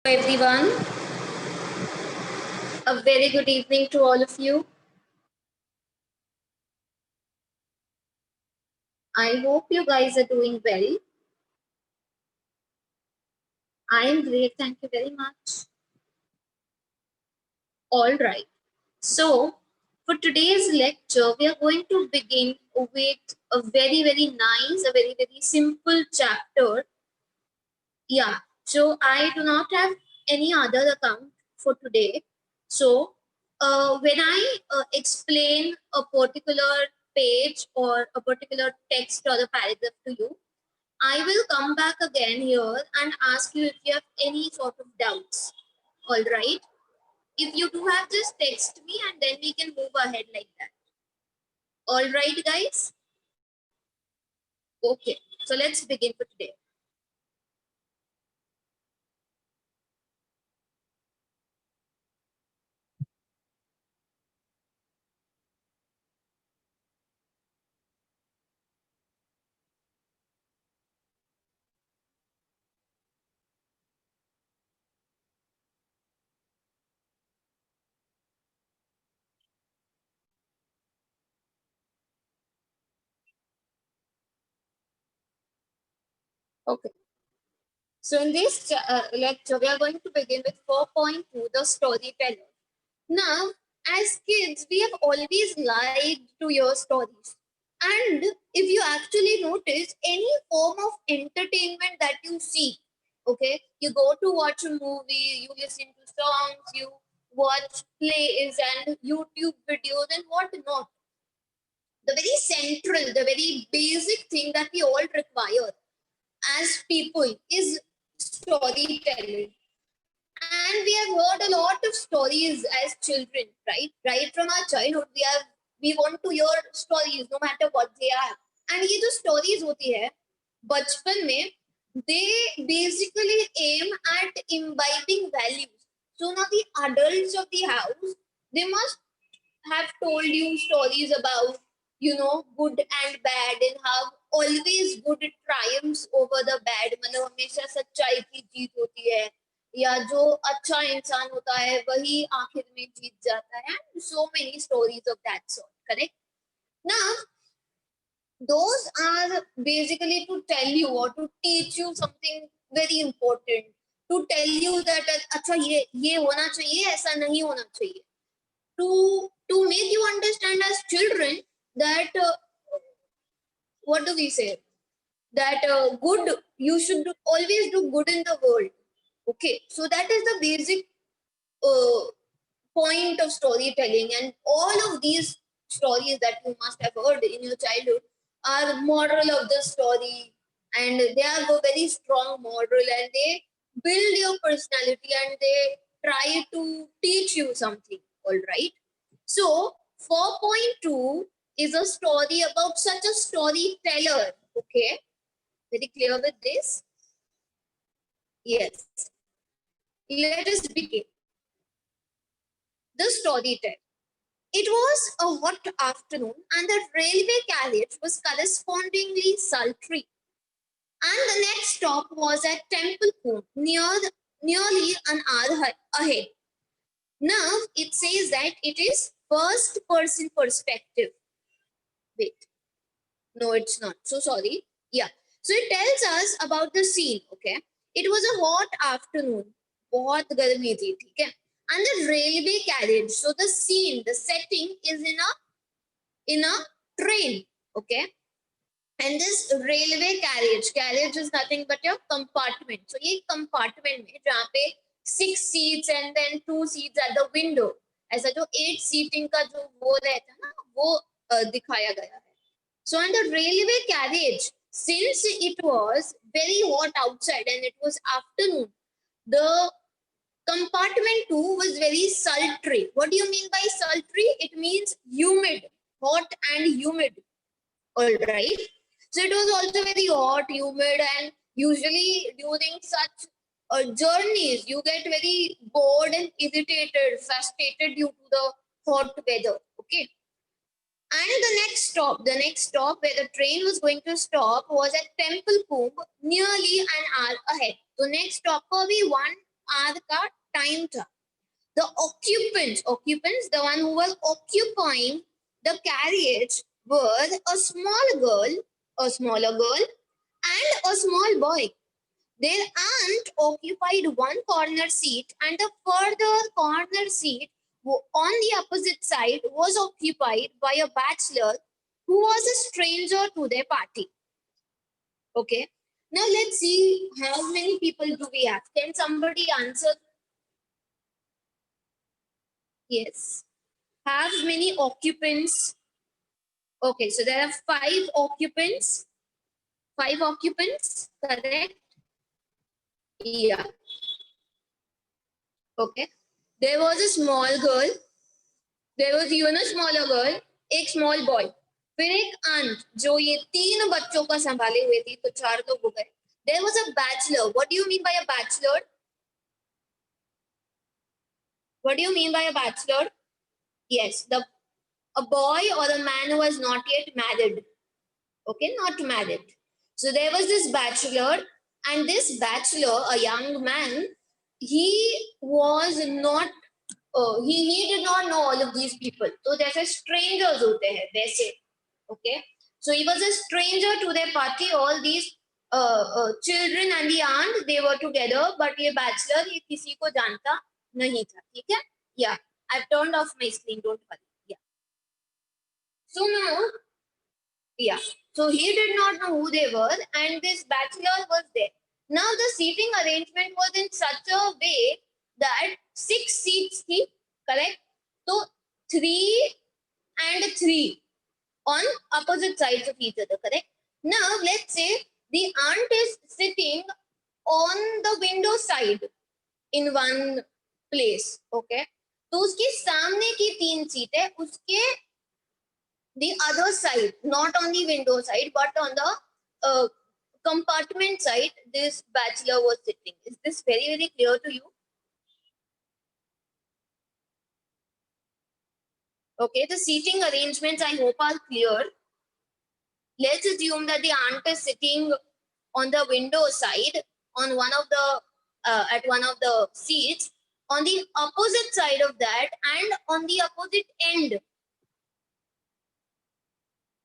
Everyone, a very good evening to all of you. I hope you guys are doing well. I am great, thank you very much. All right. So, for today's lecture, we are going to begin with a very nice, a very simple chapter. Yeah. So, I do not have any other account for today. So, when I explain a particular page or a particular text or a paragraph to you, I will come back again here and ask you if you have any sort of doubts. All right. If you do have, just text me and then we can move ahead like that. All right, guys. Okay. So let's begin for today. Okay. So in this lecture, we are going to begin with 4.2, the storyteller. Now, as kids, we have always liked to hear stories. And if you actually notice any form of entertainment that you see, okay, you go to watch a movie, you listen to songs, you watch plays and YouTube videos and whatnot. The very central, the very basic thing that we all require as people is storytelling. And we have heard a lot of stories as children, right from our childhood we want to hear stories no matter what they are. And ये जो stories होती है बचपन में, they basically aim at imbibing values. So now the adults of the house, they must have told you stories about, good and bad, and how always good triumphs over the bad. मतलब हमेशा सच्चाई की जीत होती है, या जो अच्छा इंसान होता है वही आखिर में जीत जाता है. And so many stories of that sort. Correct? Now, those are basically to tell you or to teach you something very important. To tell you that अच्छा ये होना चाहिए, ऐसा नहीं होना चाहिए. To make you understand as children that what do we say, that good, you should always do good in the world. Okay, so that is the basic uh, point of storytelling, and all of these stories that you must have heard in your childhood are moral of the story, and they are a very strong moral, and they build your personality and they try to teach you something. All right. So 4.2 is a story about such a storyteller. Okay, very clear with this? Yes. Let us begin. The storyteller. It was a hot afternoon and the railway carriage was correspondingly sultry. And the next stop was at Temple Coombe, nearly an hour ahead. Now it says that it is first person perspective. Wait, no, it's not. So sorry. Yeah. So it tells us about the scene. Okay. It was a hot afternoon. बहुत गर्मी थी, ठीक है? And the railway carriage. So the scene, the setting is in a train. Okay. And this railway carriage is nothing but your compartment. So ये compartment में जहाँ पे 6 seats and then 2 seats at the window, ऐसा जो 8 seating का जो वो रहता है ना, वो दिखाया गया है. So on the railway carriage, since it was very hot outside and it was afternoon, the compartment 2 was very sultry. What do you mean by sultry? It means humid, hot and humid. All right. So it was also very hot, humid, and usually during such journeys, you get very bored and irritated, frustrated due to the hot weather. Okay. And the next stop where the train was going to stop was at Temple Coombe, nearly an hour ahead. So next stop को भी 1 hour का time था. The occupants, the one who was occupying the carriage were a small girl, a smaller girl, and a small boy. Their aunt occupied one corner seat, and the further corner seat on the opposite side was occupied by a bachelor who was a stranger to their party. Okay. Now let's see how many people do we have. Can somebody answer? Yes. Have many occupants? Okay, so there are 5 occupants. 5 occupants, correct? Yeah. Okay. There was a small girl. There was even a smaller girl, एक small boy. फिर एक aunt जो ये 3 बच्चों का संभाले हुए थी, तो 4 लोग हो गए. There was a bachelor. What do you mean by a bachelor? What do you mean by a bachelor? Yes, a boy or a man who was not yet married. Okay, not married. So there was this bachelor, and this bachelor, a young man, he was not, he did not know all of these people. So जैसे strangers होते हैं वैसे. Okay, so he was a stranger to their party. All these children and the aunt, they were together, but ये bachelor ये किसी को जानता नहीं था. ठीक है? Yeah, I've turned off my screen. Don't worry. Yeah. So now, yeah. So he did not know who they were, and this bachelor was there. Now the seating arrangement was in such a way that 6 seats थी, correct? So 3 and 3 on opposite sides of each other, correct? Now let's say the aunt is sitting on the window side in one place, okay? तो उसके सामने की 3 सीटें उसके the other side, not on the window side, but on the compartment side, this bachelor was sitting. Is this very, very clear to you? Okay, the seating arrangements I hope are clear. Let's assume that the aunt is sitting on the window side on one of the at one of the seats. On the opposite side of that and on the opposite end,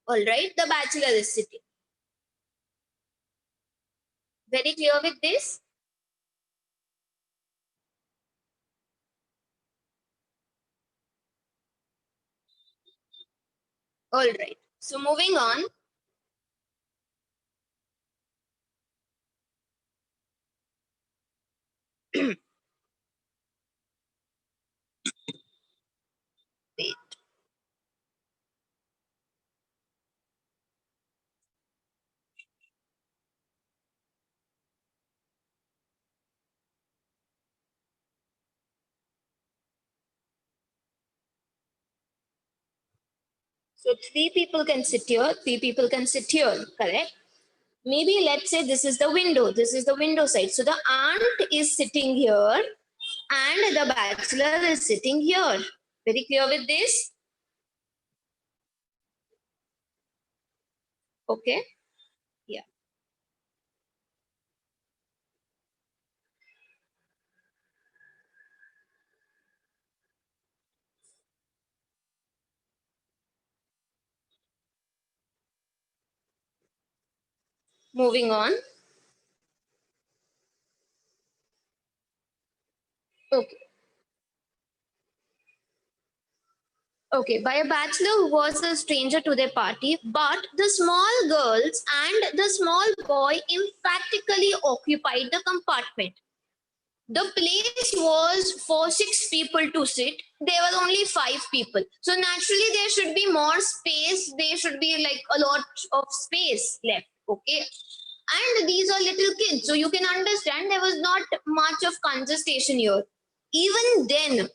all right, the bachelor is sitting. Very clear with this? All right. So moving on. Wait. So 3 people can sit here, 3 people can sit here, correct? Maybe let's say this is the window. This is the window side. So the aunt is sitting here and the bachelor is sitting here. Very clear with this? Okay. Yeah. Moving on. Okay. Okay, by a bachelor who was a stranger to their party, but the small girls and the small boy emphatically occupied the compartment. The place was for 6 people to sit. There were only 5 people. So naturally, there should be more space. There should be like a lot of space left. Okay. And these are little kids. So you can understand there was not much of congestion here. Even then,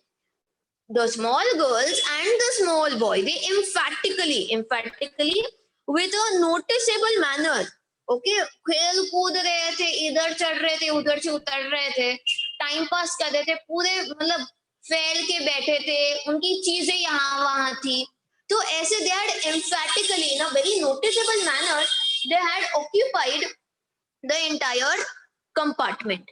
the small girls and the small boy, they emphatically with a noticeable manner, okay, खेल कूद रहे थे, इधर चढ़ रहे थे, उधर से उतर रहे थे, टाइम पास कर रहे थे, पूरे मतलब फैल के बैठे थे, उनकी चीजें यहाँ वहां थी. तो ऐसे they had emphatically in a very noticeable manner they had occupied the entire compartment.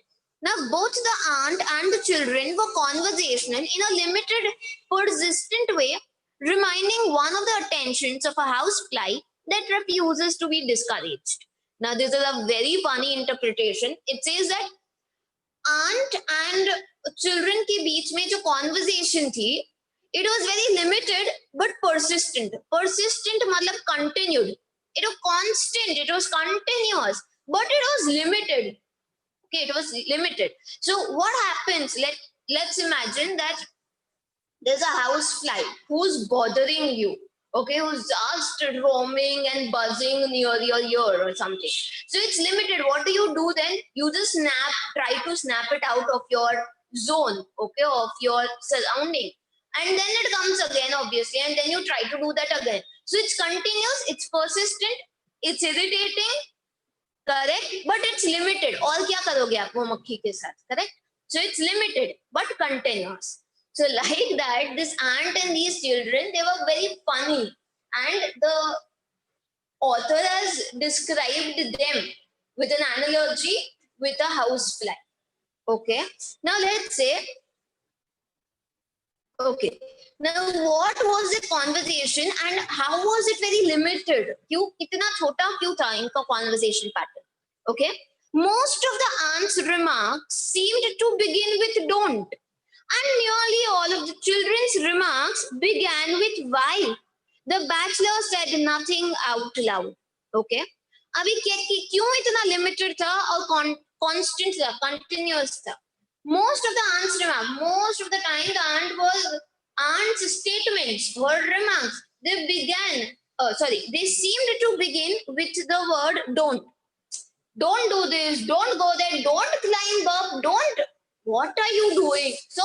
Now, both the aunt and the children were conversational in a limited, persistent way, reminding one of the attentions of a housefly that refuses to be discouraged. Now, this is a very funny interpretation. It says that aunt and children के बीच में जो conversation थी, it was very limited but persistent. Persistent मतलब continued. It was constant. It was continuous, but it was limited. Okay, it was limited. So what happens? Let's imagine that there's a housefly who's bothering you. Okay, who's just roaming and buzzing near your ear or something. So it's limited. What do you do then? You just try to snap it out of your zone, okay, of your surrounding. And then it comes again, obviously, and then you try to do that again. So it's continuous, it's persistent, it's irritating, correct, but it's limited. और क्या करोगे आप वो मक्खी के साथ, correct? So it's limited but continuous. So like that, this aunt and these children, they were very funny, and the author has described them with an analogy with a housefly. Okay. Now let's say, okay. Now what was the conversation and how was it very limited? क्यों इतना छोटा क्यों था इनका conversation pattern? Okay. Most of the aunt's remarks seemed to begin with don't. And nearly all of the children's remarks began with why. The bachelor said nothing out loud. Okay. अभी क्यों इतना limited था और constant था, continuous था. Most of the aunt's remarks, most of the time the aunt's statements, her remarks, they seemed to begin with the word don't. Don't do this, don't go there, don't climb up, don't. What are you doing? So,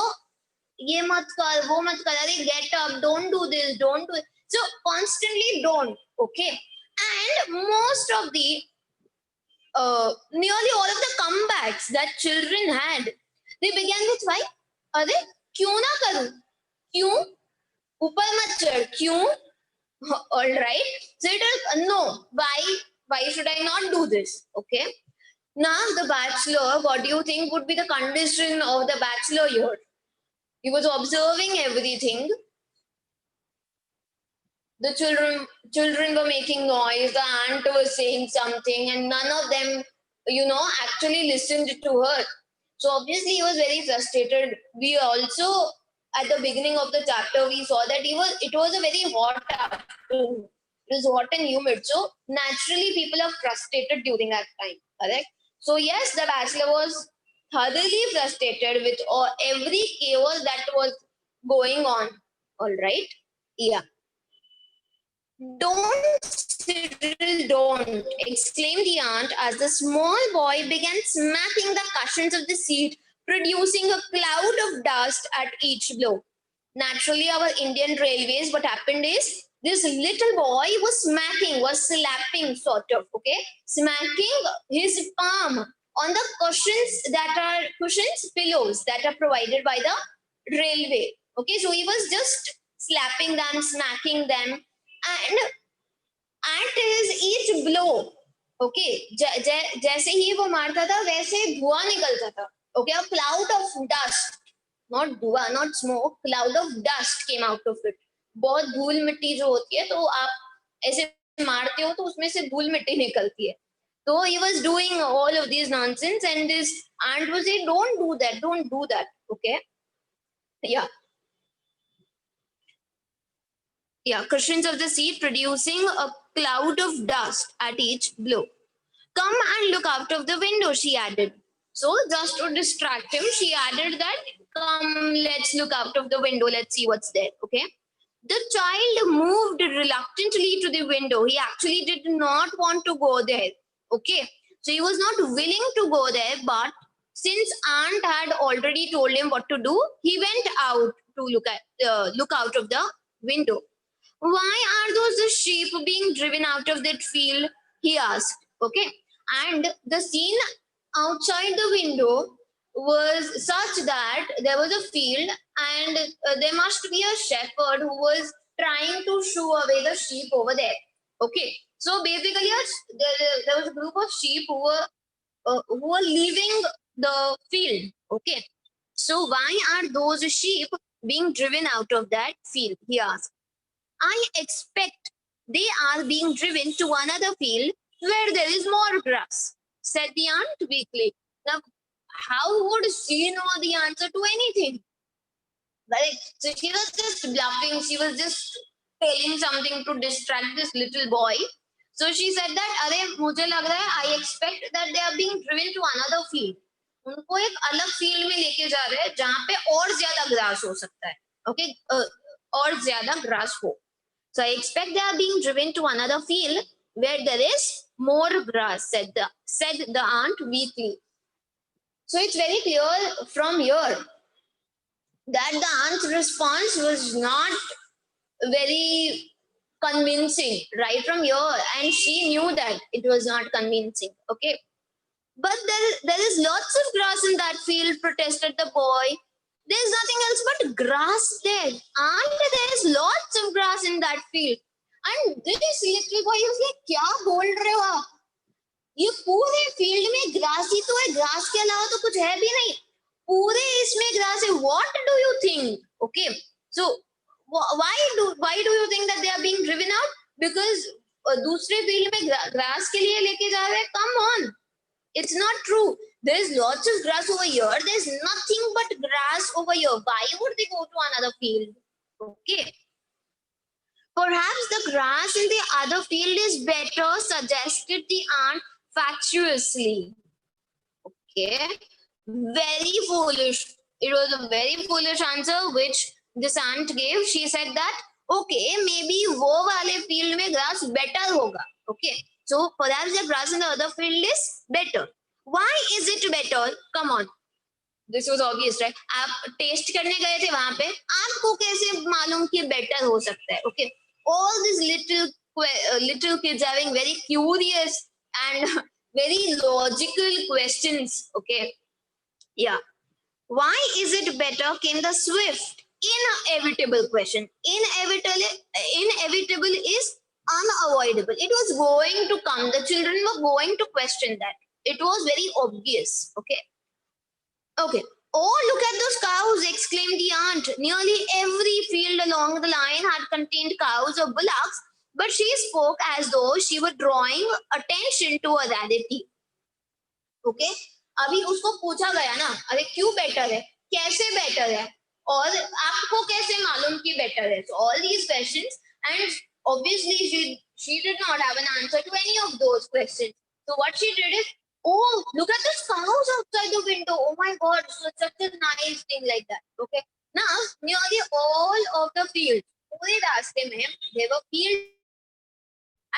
ye mat kar, wo mat kar, get up, don't do this, don't do it. So, constantly don't, okay? And most of the, nearly all of the comebacks that children had, they began with why? अरे क्यों ना करूं? क्यों? ऊपर मत चढ़, क्यों? All right. So it is no. Why should I not do this? Okay. Now the bachelor, what do you think would be the condition of the bachelor here? He was observing everything. The children were making noise. The aunt was saying something, and none of them, actually listened to her. So obviously he was very frustrated. We also, at the beginning of the chapter, we saw that it was a very hot afternoon. It was hot and humid. So naturally people are frustrated during that time, correct? So yes, the bachelor was thoroughly frustrated with every chaos that was going on. All right? Yeah. Don't, Cyril, don't, exclaimed the aunt as the small boy began smacking the cushions of the seat, producing a cloud of dust at each blow. Naturally, our Indian railways, what happened is this little boy was slapping, sort of, okay, smacking his palm on the pillows that are provided by the railway. Okay, so he was just slapping them, smacking them, and at his each blow, okay, जैसे ही वो मारता था वैसे धुआं निकलता था. Okay, a cloud of dust, not धुआं, not smoke, cloud of dust came out of it. बहुत धूल मिट्टी जो होती है, तो आप ऐसे मारते हो तो उसमें से धूल मिट्टी निकलती है. So he was doing all of these nonsense, and this aunt was saying, don't do that, don't do that. Okay, yeah. Yeah, cushions of the seat producing a cloud of dust at each blow. Come and look out of the window, she added. So just to distract him, she added that, come, let's look out of the window, let's see what's there, okay? The child moved reluctantly to the window. He actually did not want to go there, okay? So he was not willing to go there, but since aunt had already told him what to do, he went out to look out of the window. Why are those sheep being driven out of that field? He asked. Okay. And the scene outside the window was such that there was a field, and there must be a shepherd who was trying to shoo away the sheep over there. Okay. So basically, there was a group of sheep who were leaving the field. Okay. So why are those sheep being driven out of that field? He asked. I expect they are being driven to another field where there is more grass, said the aunt weakly. Now, how would she know the answer to anything? Like, so she was just bluffing. She was just telling something to distract this little boy. So she said that, अरे मुझे लग रहा है, I expect that they are being driven to another field. उनको एक अलग field में लेके जा रहे हैं जहाँ पे और ज्यादा ग्रास हो सकता है. ओके, और ज्यादा ग्रास हो. So I expect they are being driven to another field where there is more grass, said the aunt weakly. So it's very clear from here that the aunt's response was not very convincing right from here, and she knew that it was not convincing. Okay, but there is lots of grass in that field, protested the boy. There's nothing else but grass there, and there is lots of grass in that field. And this little boy was like, क्या बोल रहे हो आप? ये पूरे field में grass ही तो है, ग्रास के अलावा तो कुछ है भी नहीं. पूरे इसमें ग्रास है. What do you think? Okay, so why do you think that they are being driven out? Because दूसरे फील्ड में ग्रास के लिए लेके जा रहे हैं. Come on, it's not true. There's lots of grass over here. There's nothing but grass over here. Why would they go to another field? Okay. Perhaps the grass in the other field is better, suggested the aunt fatuously. Okay. Very foolish. It was a very foolish answer which this aunt gave. She said that, okay, maybe वो वाले field में grass better होगा. Okay. So perhaps the grass in the other field is better. Why is it better? Come on. This was obvious, right? आप test करने गए थे वहां पे, आपको कैसे मालूम कि बेटर हो सकता है? Okay. All these little kids having very curious and very logical questions. Okay. Yeah. Why is it better? Came the swift, inevitable question. Inevitable is unavoidable. It was going to come. The children were going to question that. It was very obvious. Okay. Okay. Oh, look at those cows, exclaimed the aunt. Nearly every field along the line had contained cows or bullocks, but she spoke as though she were drawing attention to a rarity. Okay? अभी उसको पूछा गया ना, अरे क्यों better है, कैसे better है, और आपको कैसे मालूम कि बेटर है? So all these questions, and obviously she did not have an answer to any of those questions. So what she did is, oh, look at the cows outside the window. Oh my God, so such a nice thing like that. Okay. Now, nearly all of the fields, पूरे रास्ते में, there were fields,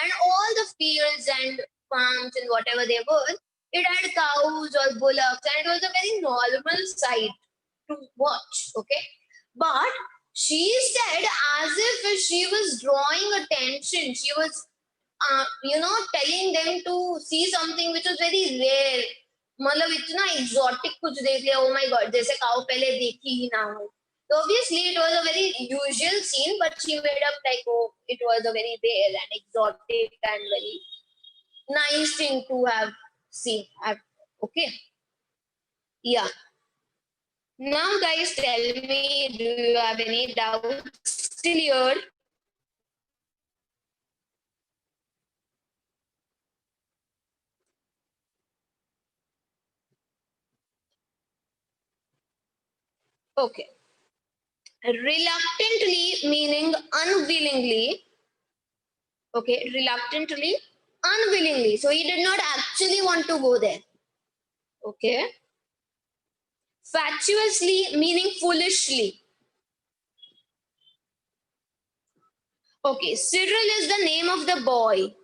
and all the fields and farms and whatever they were, it had cows or bullocks, and it was a very normal sight to watch. Okay. But she said as if she was drawing attention. She was telling them to see something which was very rare. मतलब इतना exotic कुछ देख लिया. Oh my God, जैसे काऊ पहले देखी ही ना हो. So obviously it was a very usual scene, but she made up like, oh, it was a very rare and exotic and very nice thing to have seen. Okay. Yeah. Now guys, tell me, do you have any doubts till here? Okay. Reluctantly meaning unwillingly. Okay, reluctantly, unwillingly. So he did not actually want to go there. Okay. Fatuously meaning foolishly. Okay, Cyril is the name of the boy.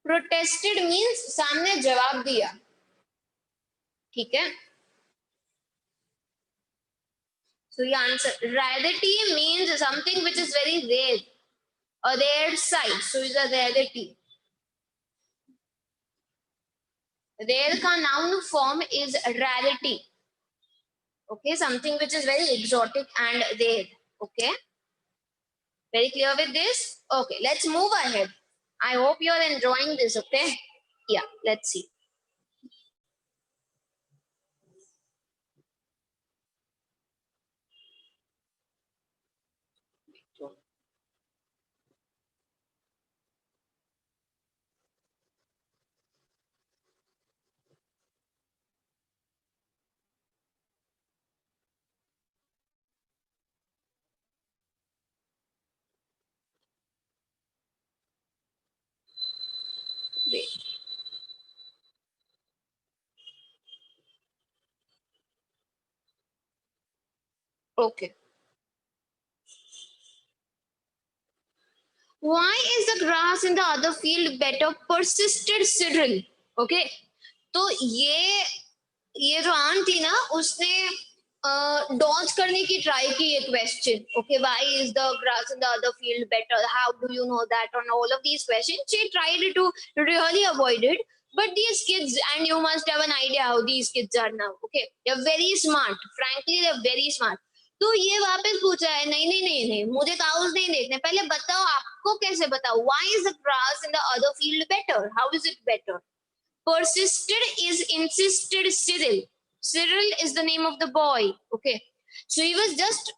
Protested means सामने जवाब दिया. ठीक है. So the answer, rarity means something which is very rare, a rare sight. So it's a rarity. Rare का noun form is rarity. Okay, something which is very exotic and rare. Okay, very clear with this? Okay, let's move ahead. I hope you're enjoying this. Okay, yeah, let's see. Wait. Okay. Why is the grass in the other field better? Persisted Cyril. Okay. तो ये जो aunt थी ना उसने Dodge करने की try की ये question. Okay, why is the grass in the other field better, how do you know that, on all of these question she tried to really avoid it. But these kids, and you must have an idea how these kids are now. Okay, they're very smart. Frankly, they're very smart. तो ये वापस पूछा है, नहीं नहीं नहीं नहीं, मुझे काउस नहीं देखने, पहले बताओ आपको कैसे बताओ. Why is the grass in the other field better, how is it better. Persisted is insisted Cyril. Cyril is the name of the boy. Okay, so he was just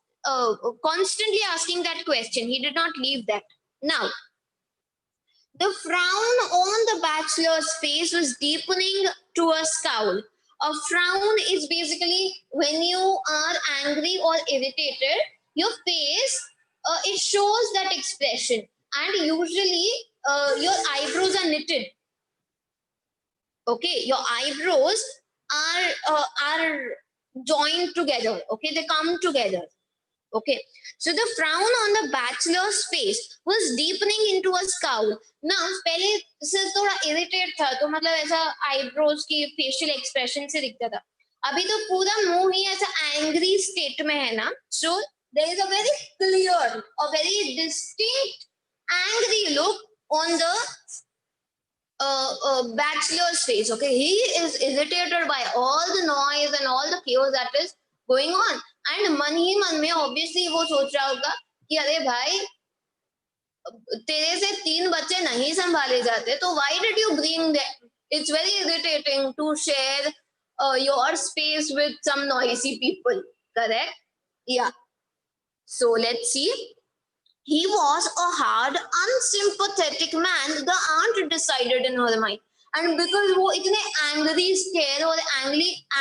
constantly asking that question. He did not leave that. Now the frown on the bachelor's face was deepening to a scowl. A frown is basically when you are angry or irritated, your face, it shows that expression, and usually your eyebrows are knitted. Okay, your eyebrows are joined together. Okay, they come together. Okay, so the frown on the bachelor's face was deepening into a scowl. Now पहले से थोड़ा irritate था, तो मतलब ऐसा eyebrows की facial expression से दिखता था. अभी तो पूरा मुंह ही ऐसा angry state में है ना. So there is a very clear, a very distinct angry look on the bachelor's face. Okay, he is irritated by all the noise and all the chaos that is going on. And मन ही मन में obviously वो सोच रहा होगा कि अरे भाई तेरे से 3 बच्चे नहीं संभाले जाते, तो why did you bring them? It's very irritating to share your space with some noisy people. Correct? Yeah. So let's see. He was a hard, unsympathetic man, the aunt decided in her mind. And because वो इतने angry stare और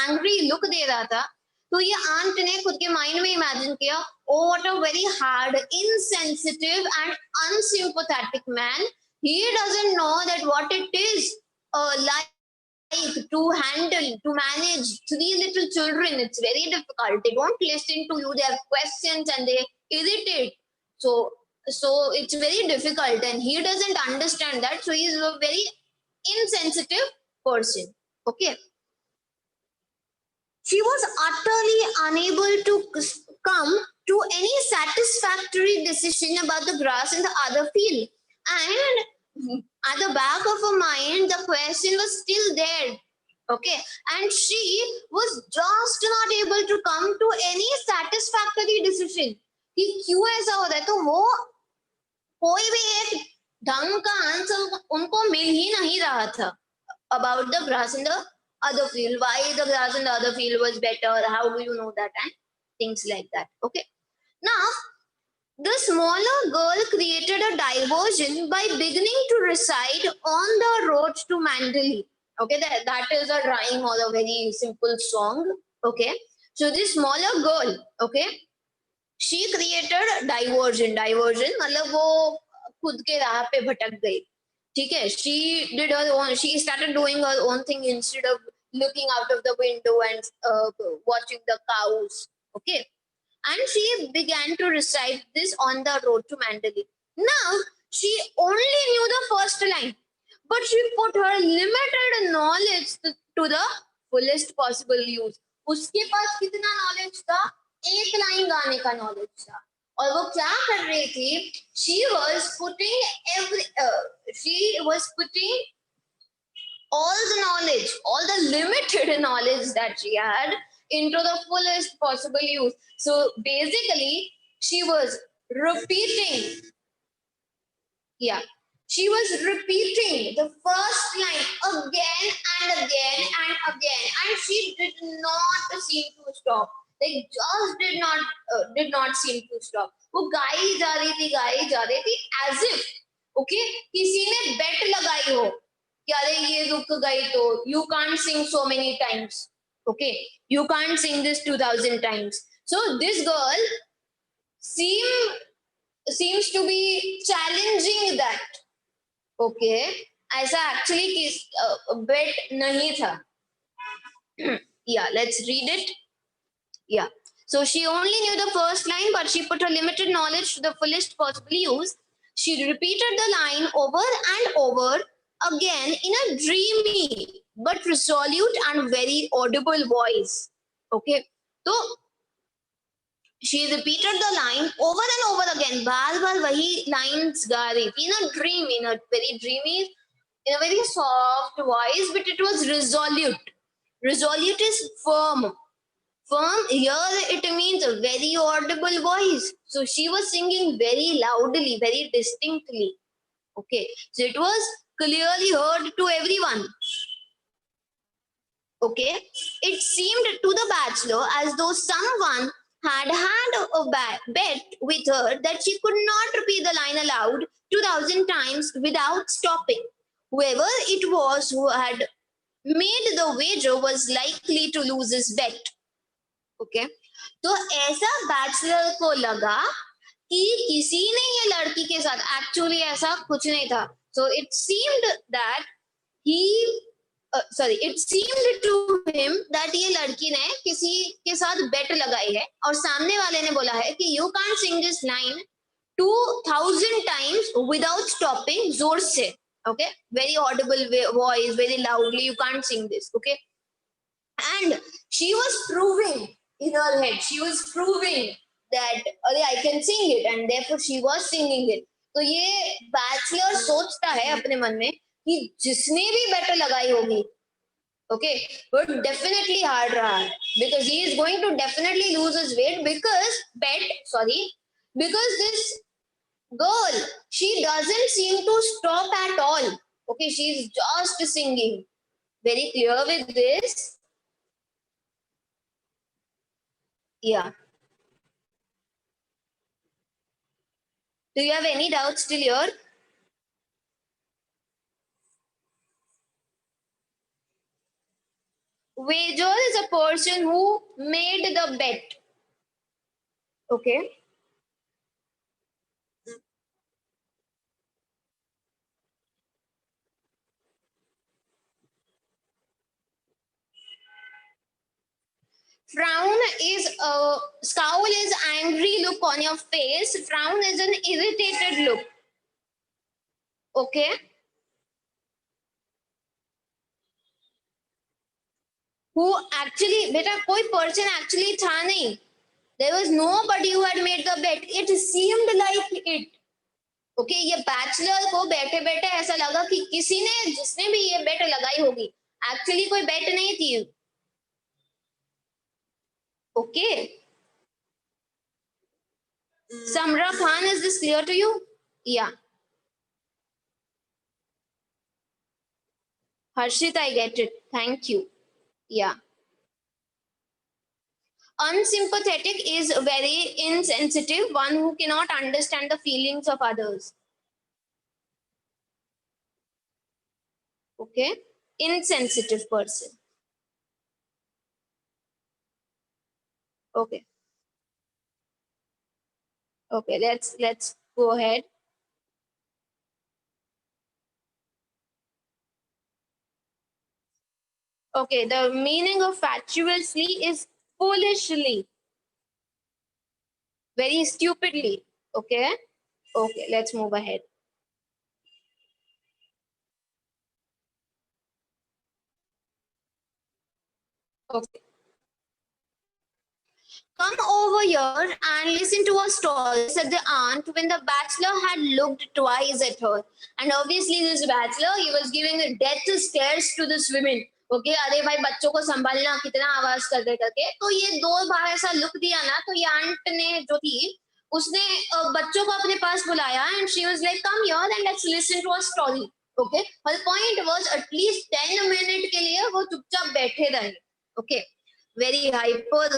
angry look दे रहा था, तो ये aunt ने खुद के mind में imagine किया, oh what a very hard, insensitive and unsympathetic man. He doesn't know that what it is like to handle, to manage 3 little children. It's very difficult. They don't listen to you. They have questions and they irritate. So it's very difficult, and he doesn't understand that. So he's a very insensitive person. Okay. She was utterly unable to come to any satisfactory decision about the grass in the other field. And at the back of her mind, the question was still there. Okay, and she was just not able to come to any satisfactory decision कि क्यों ऐसा हो रहा है. तो वो कोई भी एक ढंग का आंसर उनको मिल ही नहीं रहा था about the grass in the other field. Why the grass in the other field was better? How do you know that? And things like that. Okay. Now, the smaller girl created a diversion by beginning to recite on the road to Mandalay. Okay, that is a rhyme or a very simple song. Okay. So this smaller girl, okay, she created diversion मतलब वो खुद के राह पे भटक गई. ठीक है, she started doing her own thing instead of looking out of the window and watching the cows. Okay, and she began to recite this on the road to Mandalay. Now she only knew the first line, but she put her limited knowledge to the fullest possible use. उसके पास कितना knowledge था? एक line गाने का knowledge था. और वो क्या कर रही थी? She was putting all the knowledge, all the limited knowledge that she had into the fullest possible use. So basically, she was repeating, yeah, she was repeating the first line again and again and again, and she did not seem to stop. Like just did not seem to stop. वो गाई जा रही थी as if okay किसी ने bet लगाई हो कि अरे ये रुक गई तो you can't sing so many times. Okay, you can't sing this 2000 times. So this girl seem seems to be challenging that. Okay, ऐसा actually bet नहीं था. Yeah, let's read it. Yeah. So she only knew the first line, but she put her limited knowledge to the fullest possible use. She repeated the line over and over again in a dreamy but resolute and very audible voice. Okay. So she repeated the line over and over again. बार बार वही lines गा रही थी in a dream, in a very dreamy, in a very soft voice, but it was resolute. Resolute is firm. Firm here it means a very audible voice. So she was singing very loudly, very distinctly. Okay, so it was clearly heard to everyone. Okay, it seemed to the bachelor as though someone had a bet with her that she could not repeat the line aloud 2000 times without stopping. Whoever it was who had made the wager was likely to lose his bet. Okay, तो ऐसा bachelor को लगा कि किसी ने ये लड़की के साथ एक्चुअली ऐसा कुछ नहीं था. So it seemed that he it seemed to him that ये लड़की ने किसी के साथ बेट लगाई है और सामने वाले ने बोला है कि you can't sing this line 2000 times without stopping जोर से. Okay, very audible voice, very loudly, you can't sing this. Okay, and she was proving in her head, she was proving that I can sing it, and therefore she was singing it. तो ये bachelor सोचता है अपने मन में कि जिसने भी बेट लगाई होगी okay would definitely hard रहा है because he is going to definitely lose his weight because this girl, she doesn't seem to stop at all. Okay, she's just singing. Very clear with this? Yeah. Do you have any doubts till here? Wager is a person who made the bet. Okay. Frown is a scowl is angry look on your face. Frown is an irritated look. Okay. Who actually, beta koi person actually tha nahi. There was nobody who had made the bet. It seemed like it. Okay ये bachelor को बैठे बैठे ऐसा लगा कि किसी ने जिसने भी ये बेट लगाई होगी एक्चुअली कोई बेट नहीं थी. Okay Samra Khan, is this clear to you? Yeah. Harshit, I get it. Thank you. Yeah. Unsympathetic is very insensitive, one who cannot understand the feelings of others. Okay. Insensitive person. Okay. Okay, let's go ahead. Okay, the meaning of fatuously is foolishly, very stupidly. Okay. Okay, let's move ahead. Okay. come over here and listen to a story, said the aunt, when the bachelor had looked twice at her. And obviously, this bachelor, he was giving death stares to this woman. Okay अरे भाई बच्चों को संभालना कितना आवाज कर दे करके तो ये दो बार ऐसा लुक दिया ना तो ये आंट ने जो थी उसने बच्चों को अपने पास बुलाया and she was like come here and let's listen to a story okay her point was at least 10 minute के लिए वो चुपचाप बैठे रहे okay very hyper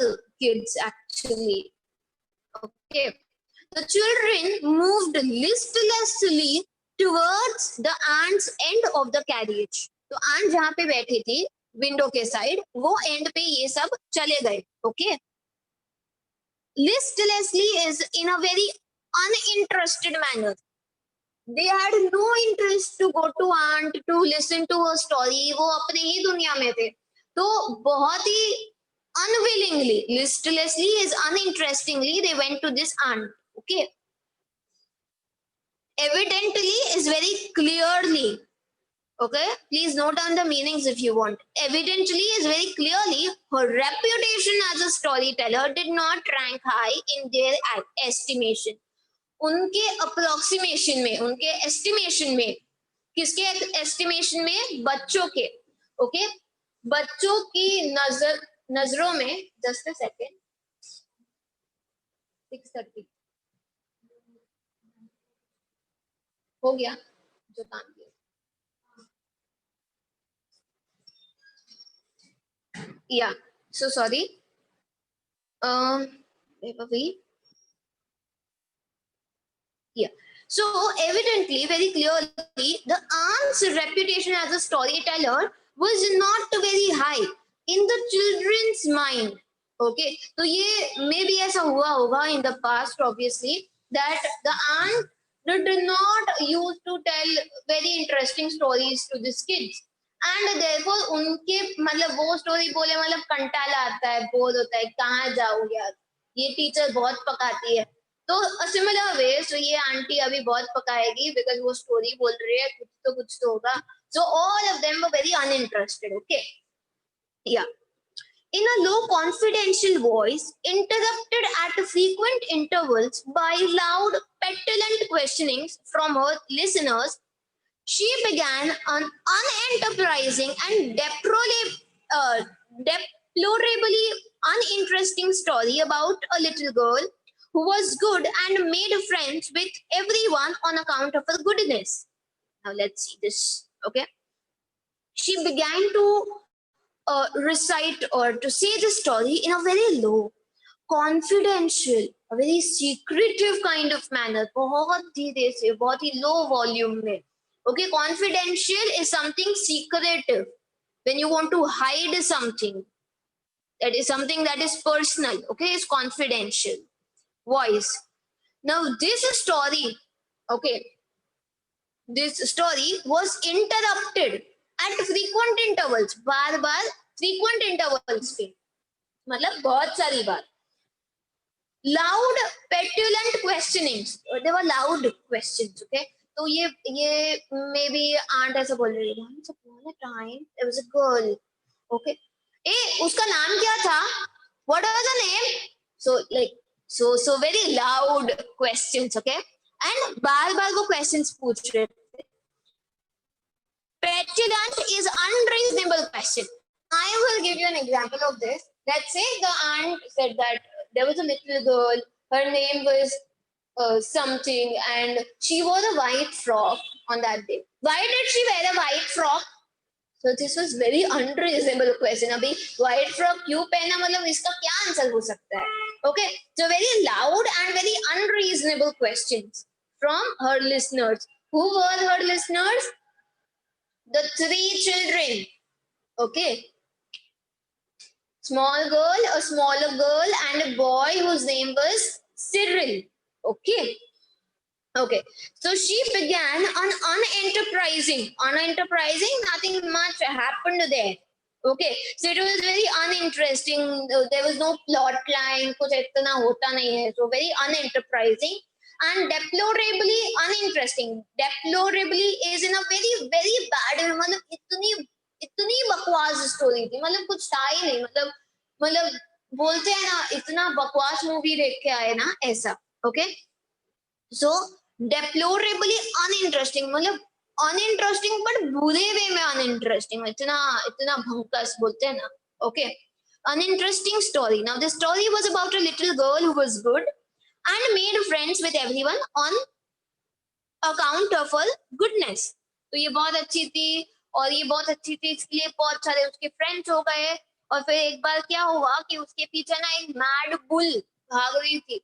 kids actually okay the children moved listlessly towards the aunt's end of the carriage तो aunt जहां पे बैठी थी विंडो के साइड वो एंड पे ये सब चले गए okay listlessly is in a very uninterested manner they had no interest to go to aunt to listen to her story वो अपने ही दुनिया में थे तो बहुत ही unwillingly listlessly is uninterestingly they went to this aunt okay evidently is very clearly okay please note down the meanings if you want evidently is very clearly her reputation as a storyteller did not rank high in their estimation उनके approximation में उनके estimation में किसके estimation में बच्चों के okay बच्चों की नजरों में जस्ट अ सेकेंड 6:30 हो गया जो काम किया yeah so sorry where were we yeah so evidently very clearly the aunt's reputation as a storyteller was not very high in the children's mind okay so ये maybe ऐसा हुआ होगा in the past obviously that the aunt did not used to tell very interesting stories to these kids and therefore उनके मतलब वो story बोले मतलब कंटाला आता है बोर होता है कहाँ जाऊँ यार ये टीचर बहुत पकाती है तो सिमिलर वे सो ये आंटी अभी बहुत पकाएगी बिकॉज वो स्टोरी बोल रही है कुछ तो होगा so all of them were very uninterested okay या in a low confidential voice interrupted at frequent intervals by loud petulant questionings from her listeners she began an unenterprising and deplorably uninteresting story about a little girl who was good and made friends with everyone on account of her goodness. Now let's see this. Okay. She began to recite or to say the story in a very low, confidential, a very secretive kind of manner. बहुत धीरे से, बहुत ही low volume में. Okay, confidential is something secretive. When you want to hide something, that is something that is personal. Okay, is confidential. Voice. Now this story, okay, this story was interrupted at frequent intervals. Bar bar frequent intervals पे मतलब बहुत सारी बार loud petulant questionings there were loud questions okay तो ये may be aunt ऐसा बोल रही है once upon a time there was a girl okay ए उसका नाम क्या था what was the name so like so very loud questions okay and बार बार वो questions पूछ रहे थे petulant is unreasonable question I will give you an example of this. Let's say the aunt said that there was a little girl, her name was something, and she wore a white frock on that day. Why did she wear a white frock? So this was very unreasonable question. अभी white frock क्यों पहना मतलब इसका क्या answer हो सकता है? Okay, so very loud and very unreasonable questions from her listeners. Who were her listeners? The 3 children. Okay. Small girl, a smaller girl, and a boy whose name was Cyril. Okay. Okay. So she began on unenterprising. Unenterprising, nothing much happened there. Okay. So it was very uninteresting. There was no plot line. कुछ इतना होता नहीं है. So very unenterprising and deplorably uninteresting. Deplorably is in a very very bad. मतलब इतनी बकवास story थी मतलब कुछ था ही नहीं मतलब बोलते हैं ना इतना बकवास मूवी देख के आए ना, ऐसा. ओके, सो डेप्लोरेबली अनइंटरेस्टिंग, मतलब अनइंटरेस्टिंग बट बुरे वे में अनइंटरेस्टिंग, इतना इतना भंकस बोलते हैं ना. Okay, uninteresting story. Now the story was about a little girl who was good and made friends with everyone on account of her goodness. तो ये बहुत अच्छी थी, और ये बहुत अच्छी थी इसलिए बहुत सारे उसके फ्रेंड्स हो गए. और फिर एक बार क्या हुआ कि उसके पीछे ना एक मैड बुल भाग रही थी.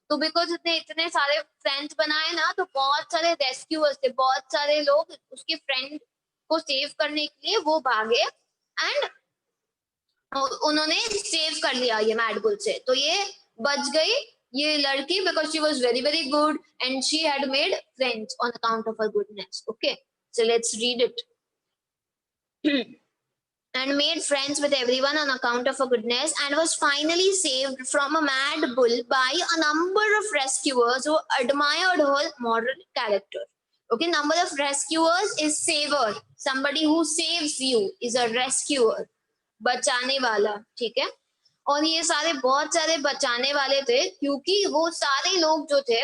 तो बिकॉज उसने इतने सारे फ्रेंड्स बनाए ना, तो बहुत सारे रेस्क्यूअर्स थे, बहुत सारे लोग उसके फ्रेंड को सेव करने के लिए वो भागे, एंड उन्होंने सेव कर लिया ये मैड बुल से. तो ये बच गई ये लड़की, because she was very very good and she had made friends on account of her goodness. Okay, so let's read it. And made friends with everyone on account of her goodness, and was finally saved from a mad bull by a number of rescuers who admired her moral character. Okay, number of rescuers is saver. Somebody who saves you is a rescuer. बचाने वाला, ठीक है. और ये सारे बहुत सारे बचाने वाले थे, क्योंकि वो सारे लोग जो थे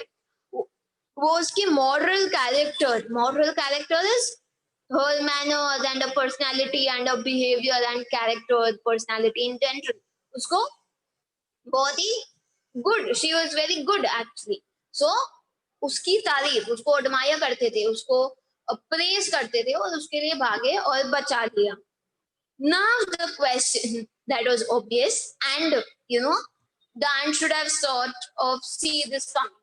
वो उसकी moral character is her manners and a personality and a behavior and character, personality in general. उसको बहुत ही good, she was very good actually. So उसकी तारीफ, उसको admire करते थे, उसको praise करते थे, और उसके लिए भागे और बचा लिया. Now the question that was obvious, and you know, Dan should have sort of see this coming.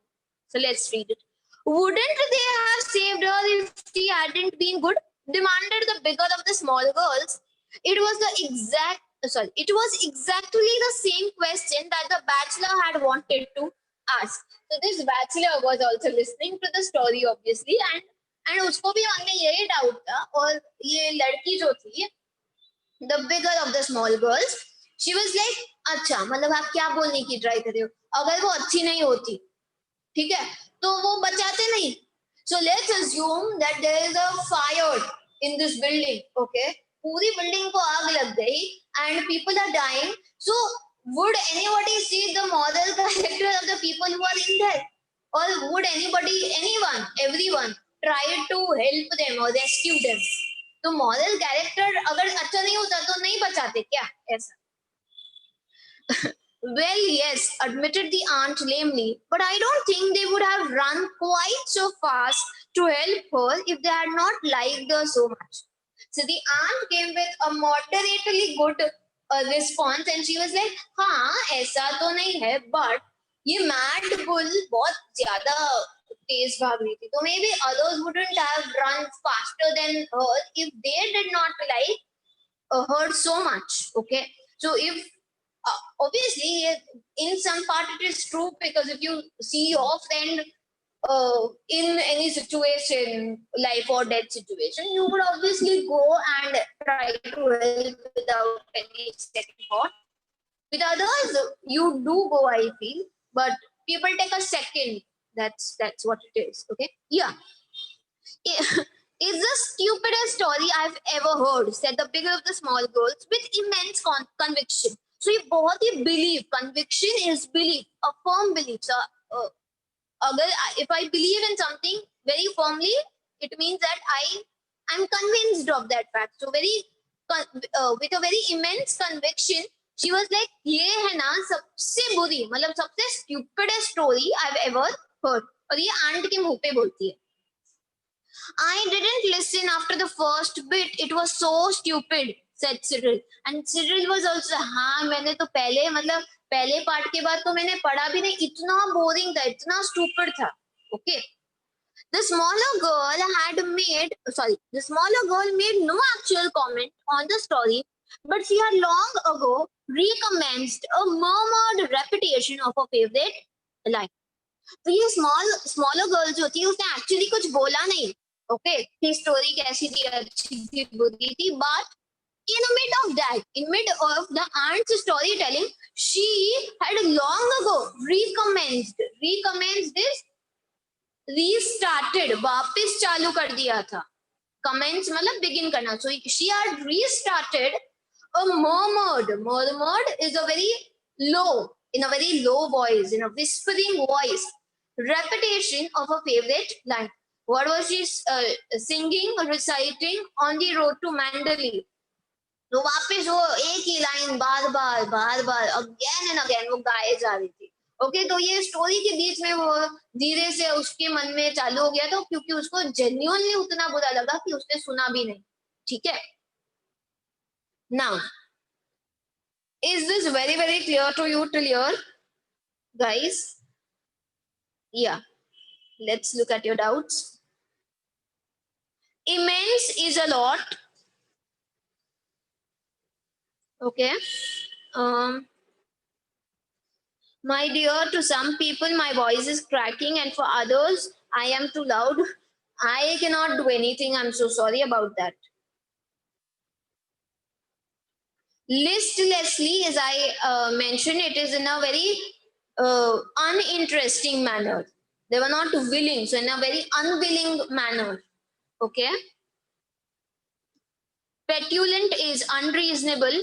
So let's read it. Wouldn't they have saved her if she hadn't been good? Demanded the bigger of the small girls. It was it was exactly the same question that the bachelor had wanted to ask. So this bachelor was also listening to the story obviously, and उसको भी मन में यही doubt था. और ये लड़की जो थी, the bigger of the small girls, she was like, अच्छा मतलब आप क्या बोलने की ट्राई कर रहे हो, अगर वो अच्छी नहीं होती, ठीक है, तो वो बचाते नहीं. So let's assume that there is a fire in this building. Okay, पूरी बिल्डिंग को आग लग गई and people are dying. So would anybody see the moral character of the people who are in there, or would everyone try to help them or rescue them? तो moral character अगर अच्छा नहीं होता तो नहीं बचाते क्या, ऐसा. Well, yes, admitted the aunt lamely, but I don't think they would have run quite so fast to help her if they had not liked her so much. So the aunt came with a moderately good response, and she was like, हाँ ऐसा तो नहीं है, but ये mad bull बहुत ज्यादा तेज भाग रही थी, तो maybe others wouldn't have run faster than her if they did not like her so much. Okay, so if obviously in some part it is true, because if you see your friend in any situation, life or death situation, you would obviously go and try to help without any second thought. With others you do go, I feel, but people take a second. That's what it is. Okay, yeah. It's the stupidest story I've ever heard, said the bigger of the small girls with immense conviction. So ये बहुत ही belief, conviction is belief, a firm belief. So अगर if I believe in something very firmly, it means that I'm convinced of that fact. So with a very immense conviction, she was like, ये है ना सबसे बुरी, मतलब सबसे stupidest story I've ever heard. और ये आंट के मुंह पे बोलती है. I didn't listen after the first bit. It was so stupid, said Cyril. And Cyril was also, हाँ मैंने तो पहले पार्ट के बाद तो मैंने पढ़ा भी नहीं, इतना बोरिंग था, इतना stupid था. Okay. The smaller girl made no actual comment on the story, but she had long ago recommenced a murmured repetition of her favorite line. तो ये smaller girl जो थी उसने एक्चुअली कुछ बोला नहीं. ओके, ये स्टोरी कैसी थी, अच्छी थी, बुरी थी, but in mid of the aunt's storytelling, she had long ago recommenced this, restarted, वापस चालू कर दिया था. commence मतलब begin करना. So she had restarted a murmured is a very low, in a very low voice, in a whispering voice, repetition of a favorite line. What was she singing or reciting? On the road to Mandalay. तो वापस वो एक ही line बार बार again and again वो गाए जा रही थी. ओके, तो ये स्टोरी के बीच में वो धीरे से उसके मन में चालू हो गया था, क्योंकि उसको जेन्युइनली उतना बुरा लगा कि उसने सुना भी नहीं. ठीक है. Now is this very clear to you till here, guys? Yeah, let's look at your doubts. Immense is a lot. Okay. My dear, to some people my voice is cracking, and for others I am too loud. I cannot do anything. I'm so sorry about that. Listlessly, as I mentioned, it is in a very uninteresting manner. They were not willing, so in a very unwilling manner. Okay. Petulant is unreasonable.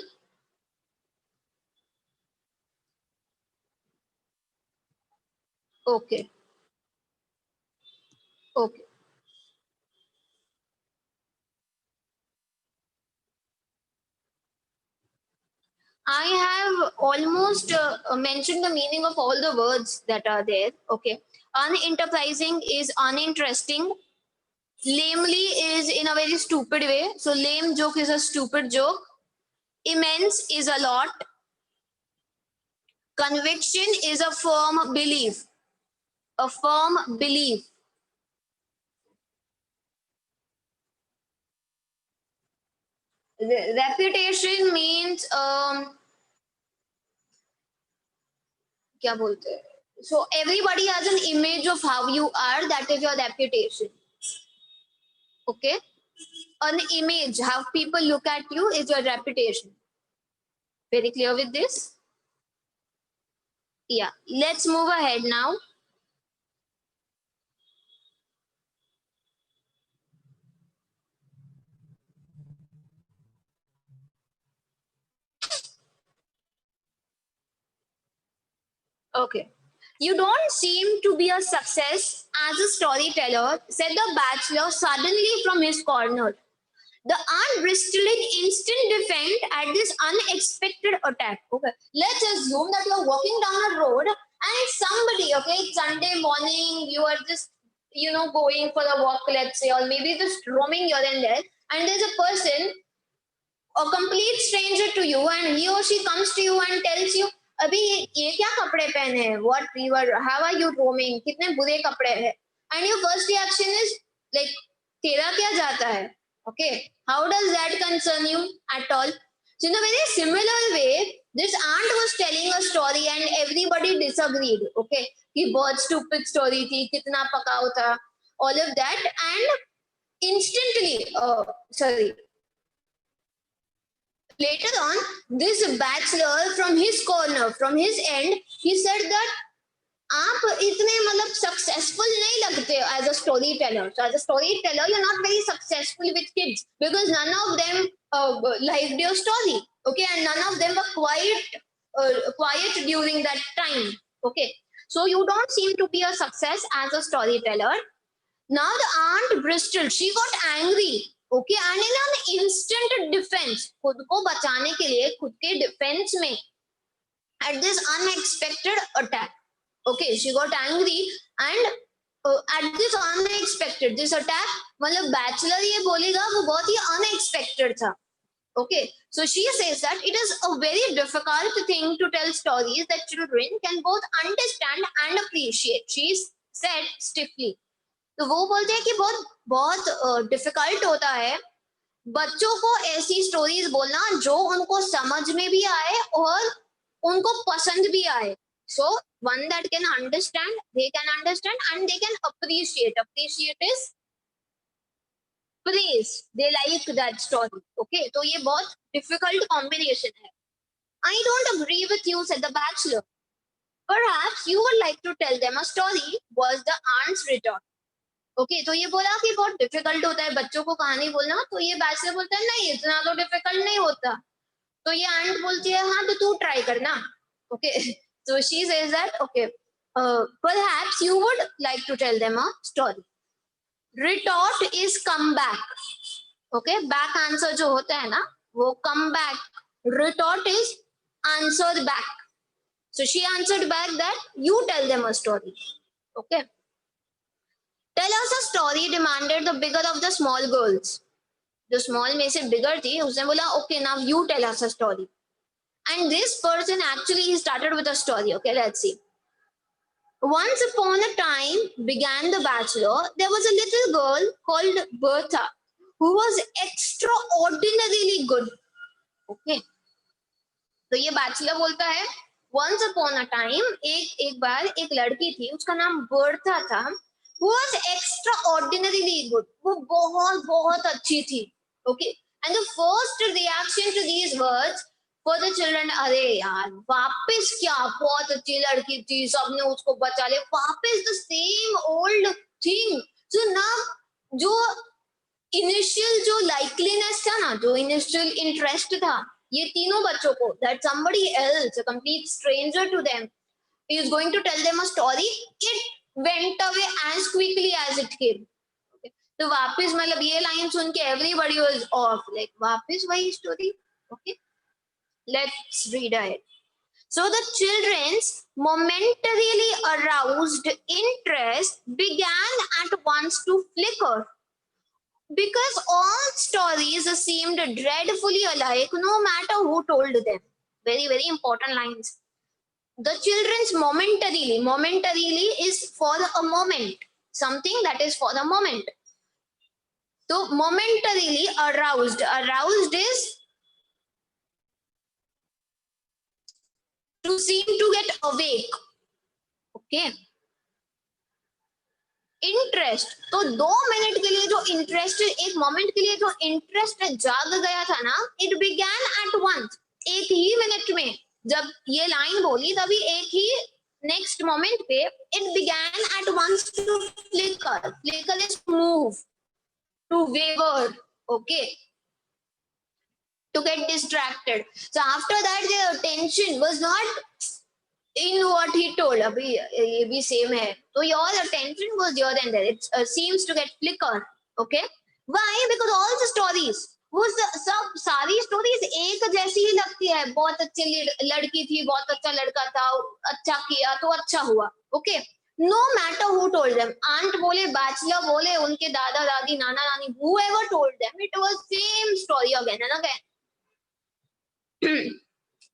Okay. Okay. I have almost mentioned the meaning of all the words that are there. Okay. Unenterprising is uninteresting. Lamely is in a very stupid way. So lame joke is a stupid joke. Immense is a lot. Conviction is a firm belief. A firm belief. Reputation means क्या बोलते हैं? So everybody has an image of how you are. That is your reputation. Okay. An image, how people look at you, is your reputation. Very clear with this? Yeah. Let's move ahead now. Okay. You don't seem to be a success as a storyteller, said the bachelor suddenly from his corner. The aunt bristled in instant defense at this unexpected attack. Okay. Let's assume that you're walking down a road and somebody, okay, it's Sunday morning, you are just, going for a walk, let's say, or maybe just roaming here and there, and there's a person, a complete stranger to you, and he or she comes to you and tells you, अभी ये क्या कपड़े पहने हैं? What you are? How are you roaming? कितने बुरे कपड़े हैं? And your first reaction is like, तेरा क्या जाता है? Okay, how does that concern you at all? So in a very similar way, this aunt was telling a story and everybody disagreed. Okay, कि बहुत stupid story थी, कितना पकाऊ था, all of that, and instantly, sorry. Later on, this bachelor from his corner, from his end, he said that आप इतने मतलब successful नहीं लगते as a storyteller. So as a storyteller, you're not very successful with kids because none of them liked your story. Okay, and none of them were quiet during that time. Okay, so you don't seem to be a success as a storyteller. Now the aunt bristled. She got angry. Okay, and in an instant defense, खुद को बचाने के लिए खुद के defense में at this unexpected attack. Okay, she got angry and at this unexpected this attack, मतलब bachelor ये बोलेगा वो बहुत ही unexpected था. Okay, so she says that it is a very difficult thing to tell stories that children can both understand and appreciate. She said stiffly. तो वो बोलते हैं कि बहुत बहुत डिफिकल्ट होता है बच्चों को ऐसी स्टोरीज बोलना जो उनको समझ में भी आए और उनको पसंद भी आए. So one that can understand, they can understand and they can appreciate. Appreciate is praise, they like that story. Okay, तो ये बहुत डिफिकल्ट कॉम्बिनेशन है. I don't agree with you, said the bachelor. Perhaps you would like to tell them a story, was the aunt's retort. Okay, तो ये बोला कि बहुत difficult होता है बच्चों को कहानी बोलना. तो ये बैचलर बोलता है नहीं, इतना तो डिफिकल्ट नहीं होता. तो ये आंट बोलती है हाँ तो तू ट्राई करना. Okay, so she says that, okay, perhaps you would like to tell them a story. Retort is come back. Okay, back answer जो होता है ना, वो come back. Retort is answered back. So she answered back that you tell them a story. Okay. Tell us a story, demanded the bigger of the small girls. जो small में से bigger थी, उसने बोला, okay, now you tell us a story. And this person actually he started with a story. Okay, let's see. Once upon a time, began the bachelor, there was a little girl called Bertha who was extraordinarily good. Okay. तो ये bachelor बोलता है, once upon a time, एक बार एक लड़की थी, उसका नाम बर्था था, who was extraordinarily good. वो बहुत बहुत अच्छी थी. Okay. And the first reaction to these words for the children, अरे यार वापस क्या, बहुत अच्छी लड़की थी, सबने उसको बचा लिया, वापस the same old thing. So now जो इनिशियल जो लाइकलीनेस था ना, जो इनिशियल इंटरेस्ट था ये तीनों बच्चों को, that somebody else, a complete stranger to them, is going to tell them a story, it went away as quickly as it came. Okay. तो वापस मतलब ये लाइन सुन के everybody was off, like वापस वही story. Okay, let's read it. So the children's momentarily aroused interest began at once to flicker, because all stories seemed dreadfully alike no matter who told them. Very, very important lines. The children's momentarily is for a moment, something that is for the moment. So momentarily aroused is to seem to get awake. Okay. Interest, तो 2 minute के लिए जो interest, एक moment के लिए जो interest जाग गया था ना, इट बिगैन एट वंस, एक ही मिनट में जब ये लाइन बोली तभी एक ही नेक्स्ट मोमेंट पे it began at once to flicker. Flicker is move, to waver. Okay, to get distracted. So after that their attention was not in what he told. अभी ये भी सेम है, तो your attention was here and there. It seems to get flickered. Okay, why? Because all the stories, वो सब सारी stories एक जैसी ही लगती है. बहुत अच्छी लड़की थी, बहुत अच्छा लड़का था, अच्छा किया तो अच्छा हुआ. Okay, no matter who told them, aunt बोले, bachelor बोले, उनके दादा दादी नाना नानी, whoever told them, it was same story again and again.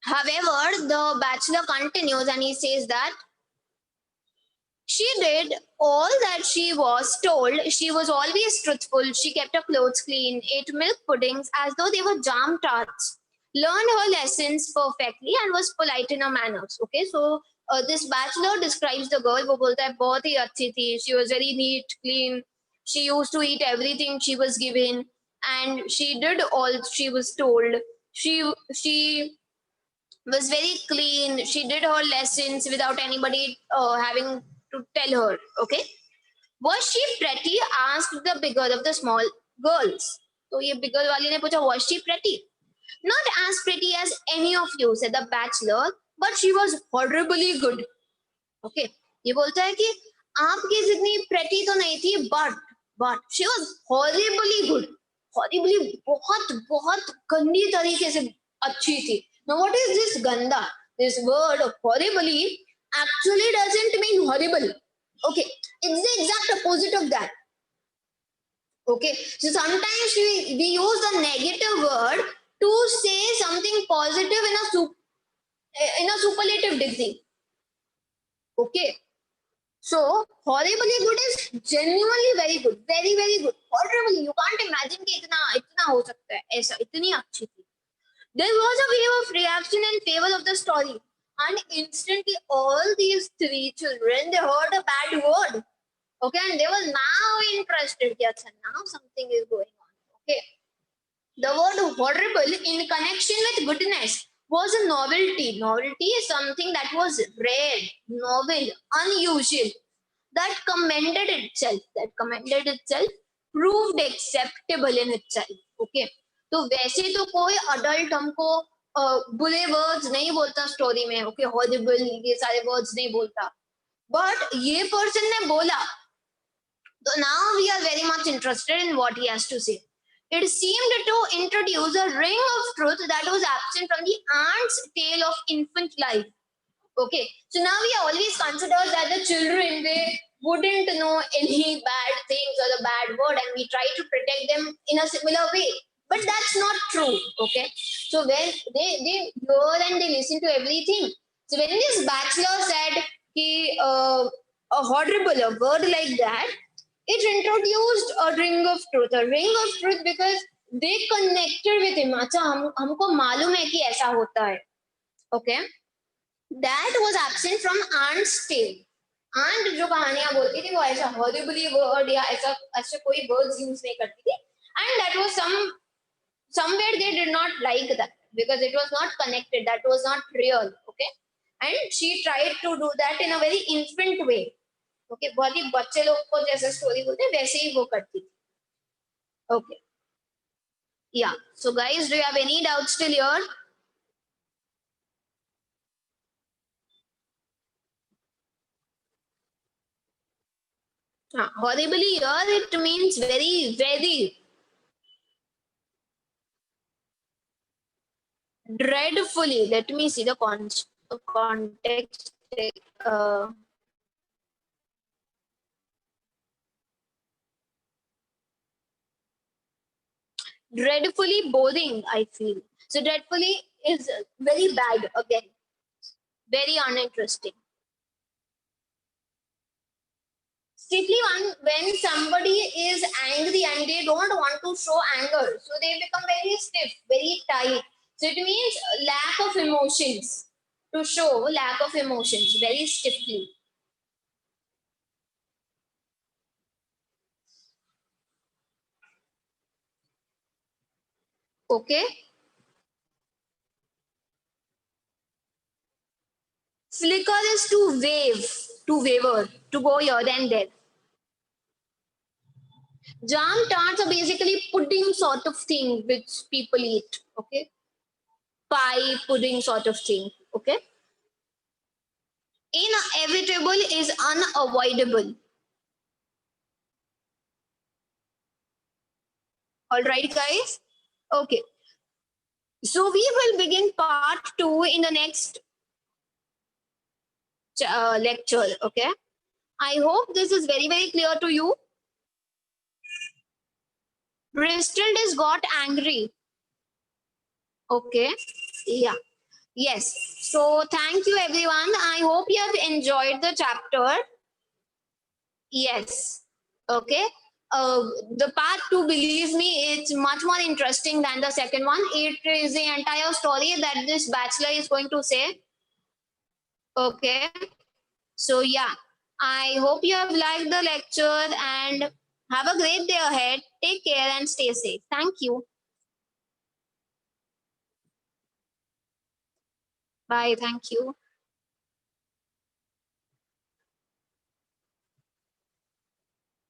However, the bachelor continues and he says that she did all that she was told. She was always truthful. She kept her clothes clean, ate milk puddings as though they were jam tarts, learned her lessons perfectly, and was polite in her manners. Okay, so this bachelor describes the girl. वो बोलता है बहुत ही अच्छी थी. She was very neat, clean. She used to eat everything she was given, and she did all she was told. She was very clean. She did her lessons without anybody having to tell her. Okay. Was she pretty? Asked the bigger of the small girls. So ये bigger वाली ने पूछा, was she pretty? Not as pretty as any of you, said the bachelor, but she was horribly good. Okay. ये बोलता है कि आपकी जितनी pretty तो नहीं थी, but she was horribly good. Horribly बहुत बहुत गंदी तरीके से अच्छी थी. Now, what is this ganda? This word horribly actually doesn't mean horrible. Okay, it's the exact opposite of that. Okay, so sometimes we use the negative word to say something positive in a superlative degree. Okay, so horribly good is genuinely very good, very very good. Horribly, you can't imagine कि इतना हो सकता है ऐसा, इतनी अच्छी थी. There was a wave of reaction in favor of the story, and instantly all these 3 children, they heard a bad word. Okay, and they were now interested. Yes, now something is going on. Okay, the word horrible in connection with goodness was a novelty. Novelty is something that was rare, novel, unusual, that commended itself, proved acceptable in itself. Okay, तो वैसे तो कोई adult हमको बुरे words नहीं बोलता story में, okay, horrible ये सारे वर्ड्स नहीं बोलता, बट ये पर्सन ने बोला, so now we are very much interested in what he has to say. It seemed to introduce a ring of truth that was absent from the aunt's tale of infant life. Okay, so now we always consider that the children, they wouldn't know any bad things or the bad word, and we try to protect them in a similar way. But that's not true. Okay, so when they hear and they listen to everything. So when this bachelor said he a horrible a word like that, it introduced a ring of truth. A ring of truth because they connected with him. अच्छा हमको मालूम है कि ऐसा होता है. Okay, that was absent from aunt's tale. Aunt जो कहानियां बोलती थी वो ऐसा horribly word या ऐसा ऐसे कोई words use नहीं करती थी, and that was somewhere they did not like that because it was not connected, that was not real. Okay, and she tried to do that in a very infant way. Okay, बहुत ही बच्चे लोग को जैसे story बोलते हैं वैसे ही वो करती थी. Okay, yeah, so guys, do you have any doubts till here? Horribly here it means very very dreadfully. Let me see the context. Uh, Dreadfully boring, I feel. So dreadfully is very bad again, very uninteresting. Simply when somebody is angry and they don't want to show anger, so they become very stiff, very tight. So it means lack of emotions. To show lack of emotions very stiffly. Okay. Flicker is to wave, to waver, to go here and there. Jam tarts are basically pudding sort of thing which people eat. Okay. Pie, pudding sort of thing. Okay. Inevitable is unavoidable. All right, guys. Okay. So we will begin part 2 in the next lecture. Okay. I hope this is very, very clear to you. Bristol has got angry. Okay. Yeah. Yes. So thank you, everyone. I hope you have enjoyed the chapter. Yes. Okay. The part 2, believe me, it's much more interesting than the second one. It is the entire story that this bachelor is going to say. Okay. So yeah, I hope you have liked the lecture and have a great day ahead. Take care and stay safe. Thank you. Bye. Thank you.